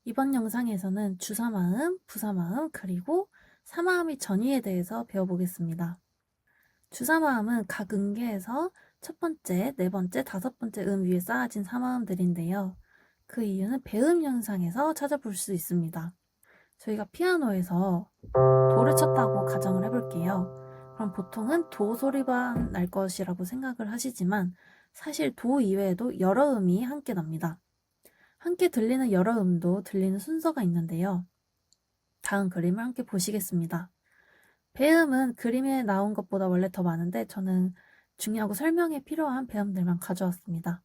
이번 영상에서는 주사마음, 부사마음, 그리고 사마음이 전이에 대해서 배워보겠습니다. 주사마음은 각 음계에서 첫 번째, 네 번째, 다섯 번째 음 위에 쌓아진 사마음들인데요. 그 이유는 배음 현상에서 찾아볼 수 있습니다. 저희가 피아노에서 도를 쳤다고 가정을 해볼게요. 그럼 보통은 도 소리만 날 것이라고 생각을 하시지만 사실 도 이외에도 여러 음이 함께 납니다. 함께 들리는 여러 음도 들리는 순서가 있는데요. 다음 그림을 함께 보시겠습니다. 배음은 그림에 나온 것보다 원래 더 많은데 저는 중요하고 설명에 필요한 배음들만 가져왔습니다.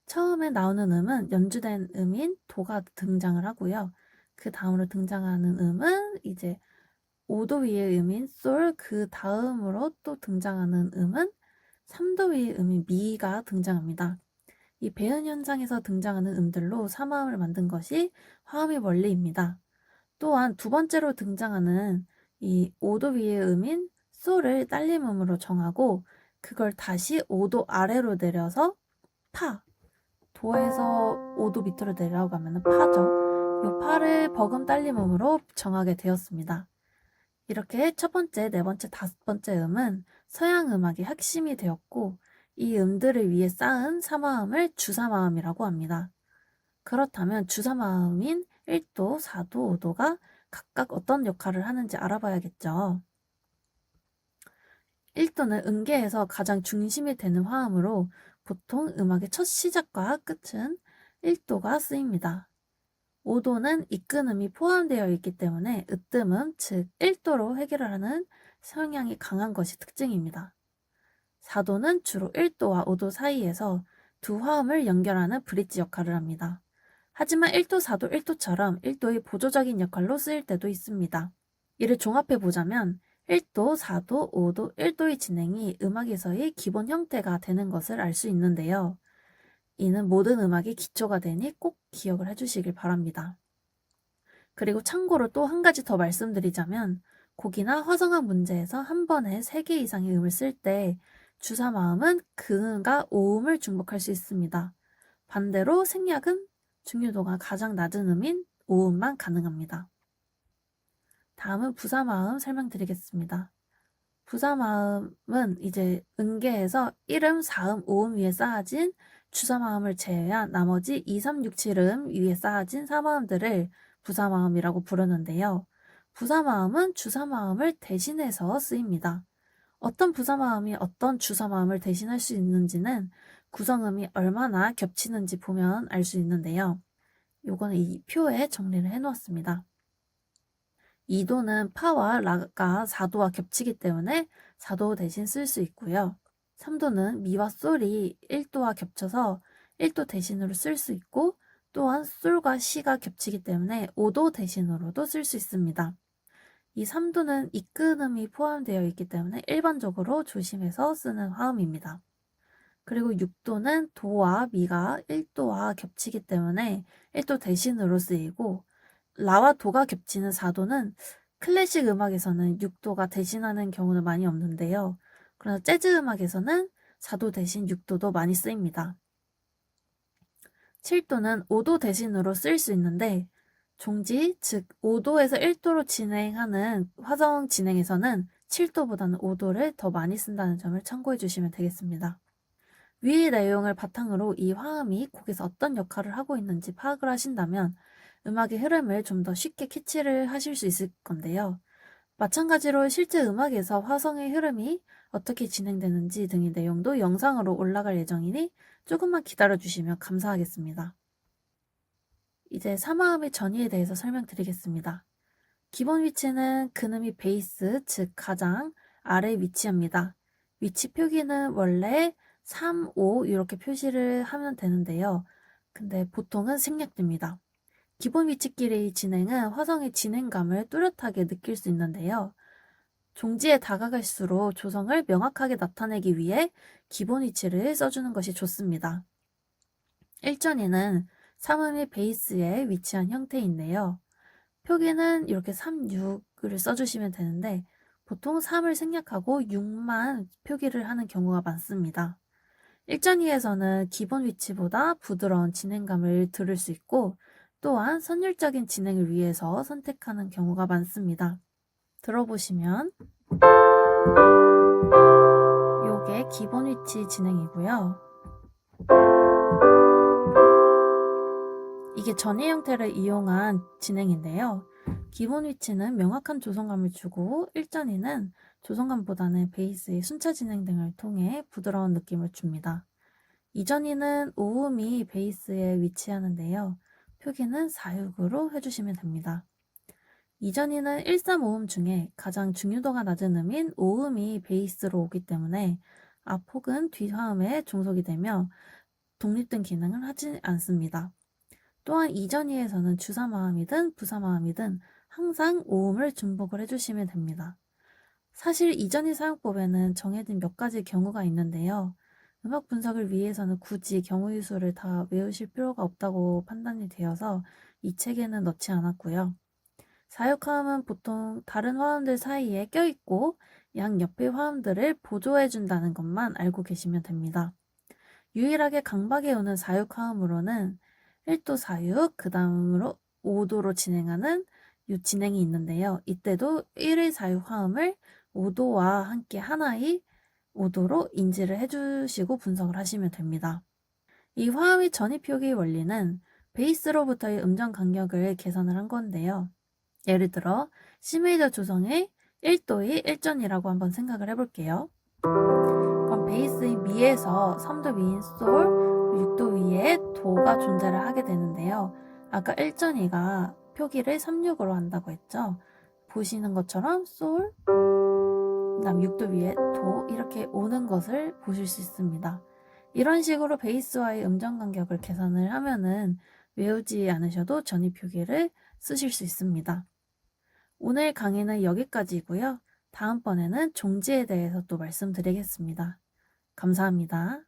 처음에 나오는 음은 연주된 음인 도가 등장을 하고요. 그 다음으로 등장하는 음은 이제 5도 위의 음인 솔, 그 다음으로 또 등장하는 음은 3도 위의 음인 미가 등장합니다. 이 배음 현상에서 등장하는 음들로 사마음을 만든 것이 화음의 원리입니다. 또한 두 번째로 등장하는 이 5도 위의 음인 솔을 딸림음으로 정하고 그걸 다시 5도 아래로 내려서 파, 도에서 5도 밑으로 내려가면 파죠. 이 파를 버금 딸림음으로 정하게 되었습니다. 이렇게 첫 번째, 네 번째, 다섯 번째 음은 서양 음악의 핵심이 되었고 이 음들을 위해 쌓은 사마음을 주사마음이라고 합니다. 그렇다면 주사마음인 1도, 4도, 5도가 각각 어떤 역할을 하는지 알아봐야겠죠. 1도는 음계에서 가장 중심이 되는 화음으로 보통 음악의 첫 시작과 끝은 1도가 쓰입니다. 5도는 이끈음이 포함되어 있기 때문에 으뜸음, 즉 1도로 해결을 하는 성향이 강한 것이 특징입니다. 4도는 주로 1도와 5도 사이에서 두 화음을 연결하는 브릿지 역할을 합니다. 하지만 1도, 4도, 1도처럼 1도의 보조적인 역할로 쓰일 때도 있습니다. 이를 종합해 보자면 1도, 4도, 5도, 1도의 진행이 음악에서의 기본 형태가 되는 것을 알 수 있는데요. 이는 모든 음악의 기초가 되니 꼭 기억을 해주시길 바랍니다. 그리고 참고로 또 한 가지 더 말씀드리자면 곡이나 화성학 문제에서 한 번에 3개 이상의 음을 쓸 때 주사마음은 그음과 오음을 중복할 수 있습니다. 반대로 생략은 중요도가 가장 낮은 음인 오음만 가능합니다. 다음은 부사마음 설명드리겠습니다. 부사마음은 이제 음계에서 1음, 4음, 5음 위에 쌓아진 주사마음을 제외한 나머지 2, 3, 6, 7음 위에 쌓아진 사마음들을 부사마음이라고 부르는데요. 부사마음은 주사마음을 대신해서 쓰입니다. 어떤 부사마음이 어떤 주사마음을 대신할 수 있는지는 구성음이 얼마나 겹치는지 보면 알 수 있는데요. 요거는 이 표에 정리를 해놓았습니다. 2도는 파와 라가 4도와 겹치기 때문에 4도 대신 쓸 수 있고요. 3도는 미와 솔이 1도와 겹쳐서 1도 대신으로 쓸 수 있고 또한 솔과 시가 겹치기 때문에 5도 대신으로도 쓸 수 있습니다. 이 3도는 이끈음이 포함되어 있기 때문에 일반적으로 조심해서 쓰는 화음입니다. 그리고 6도는 도와 미가 1도와 겹치기 때문에 1도 대신으로 쓰이고 라와 도가 겹치는 4도는 클래식 음악에서는 6도가 대신하는 경우는 많이 없는데요. 그러나 재즈 음악에서는 4도 대신 6도도 많이 쓰입니다. 7도는 5도 대신으로 쓰일 수 있는데 종지, 즉 5도에서 1도로 진행하는 화성 진행에서는 7도보다는 5도를 더 많이 쓴다는 점을 참고해 주시면 되겠습니다. 위의 내용을 바탕으로 이 화음이 곡에서 어떤 역할을 하고 있는지 파악을 하신다면 음악의 흐름을 좀 더 쉽게 캐치를 하실 수 있을 건데요. 마찬가지로 실제 음악에서 화성의 흐름이 어떻게 진행되는지 등의 내용도 영상으로 올라갈 예정이니 조금만 기다려주시면 감사하겠습니다. 이제 사마음의 전이에 대해서 설명드리겠습니다. 기본 위치는 근음이 베이스, 즉 가장 아래 위치합니다. 위치 표기는 원래 3, 5 이렇게 표시를 하면 되는데요. 근데 보통은 생략됩니다. 기본 위치끼리의 진행은 화성의 진행감을 뚜렷하게 느낄 수 있는데요. 종지에 다가갈수록 조성을 명확하게 나타내기 위해 기본 위치를 써주는 것이 좋습니다. 1전이는 3음의 베이스에 위치한 형태인데요. 표기는 이렇게 3, 6을 써주시면 되는데 보통 3을 생략하고 6만 표기를 하는 경우가 많습니다. 1전이에서는 기본 위치보다 부드러운 진행감을 들을 수 있고 또한 선율적인 진행을 위해서 선택하는 경우가 많습니다. 들어보시면 요게 기본 위치 진행이고요. 이게 전이 형태를 이용한 진행인데요. 기본 위치는 명확한 조성감을 주고 1전이는 조성감보다는 베이스의 순차 진행 등을 통해 부드러운 느낌을 줍니다. 2전이는 오음이 베이스에 위치하는데요. 표기는 4육으로 해주시면 됩니다. 2전이는 1,3,5음 중에 가장 중요도가 낮은 음인 오음이 베이스로 오기 때문에 앞혹은 뒷화음에 종속이 되며 독립된 기능을 하지 않습니다. 또한 2전이에서는 주사마음이든 부사마음이든 항상 오음을 중복을 해주시면 됩니다. 사실 2전이 사용법에는 정해진 몇 가지 경우가 있는데요. 음악 분석을 위해서는 굳이 경우의 수를 다 외우실 필요가 없다고 판단이 되어서 이 책에는 넣지 않았고요. 사역화음은 보통 다른 화음들 사이에 껴있고 양 옆의 화음들을 보조해준다는 것만 알고 계시면 됩니다. 유일하게 강박에 오는 사육화음으로는 1도 사육, 그 다음으로 5도로 진행하는 진행이 있는데요. 이때도 1의 사육화음을 5도와 함께 하나의 5도로 인지를 해주시고 분석을 하시면 됩니다. 이 화음의 전이 표기 원리는 베이스로부터의 음정 간격을 계산을 한 건데요. 예를 들어 C 메이저 조성의 1도의 1전이라고 한번 생각을 해볼게요. 그럼 베이스의 미에서 3도 위인 솔, 6도 위에 도가 존재를 하게 되는데요. 아까 1전이가 표기를 3,6으로 한다고 했죠. 보시는 것처럼 솔, 그 다음 6도 위에 도 이렇게 오는 것을 보실 수 있습니다. 이런 식으로 베이스와의 음정 간격을 계산을 하면은 외우지 않으셔도 전이 표기를 쓰실 수 있습니다. 오늘 강의는 여기까지고요. 다음번에는 종지에 대해서 또 말씀드리겠습니다. 감사합니다.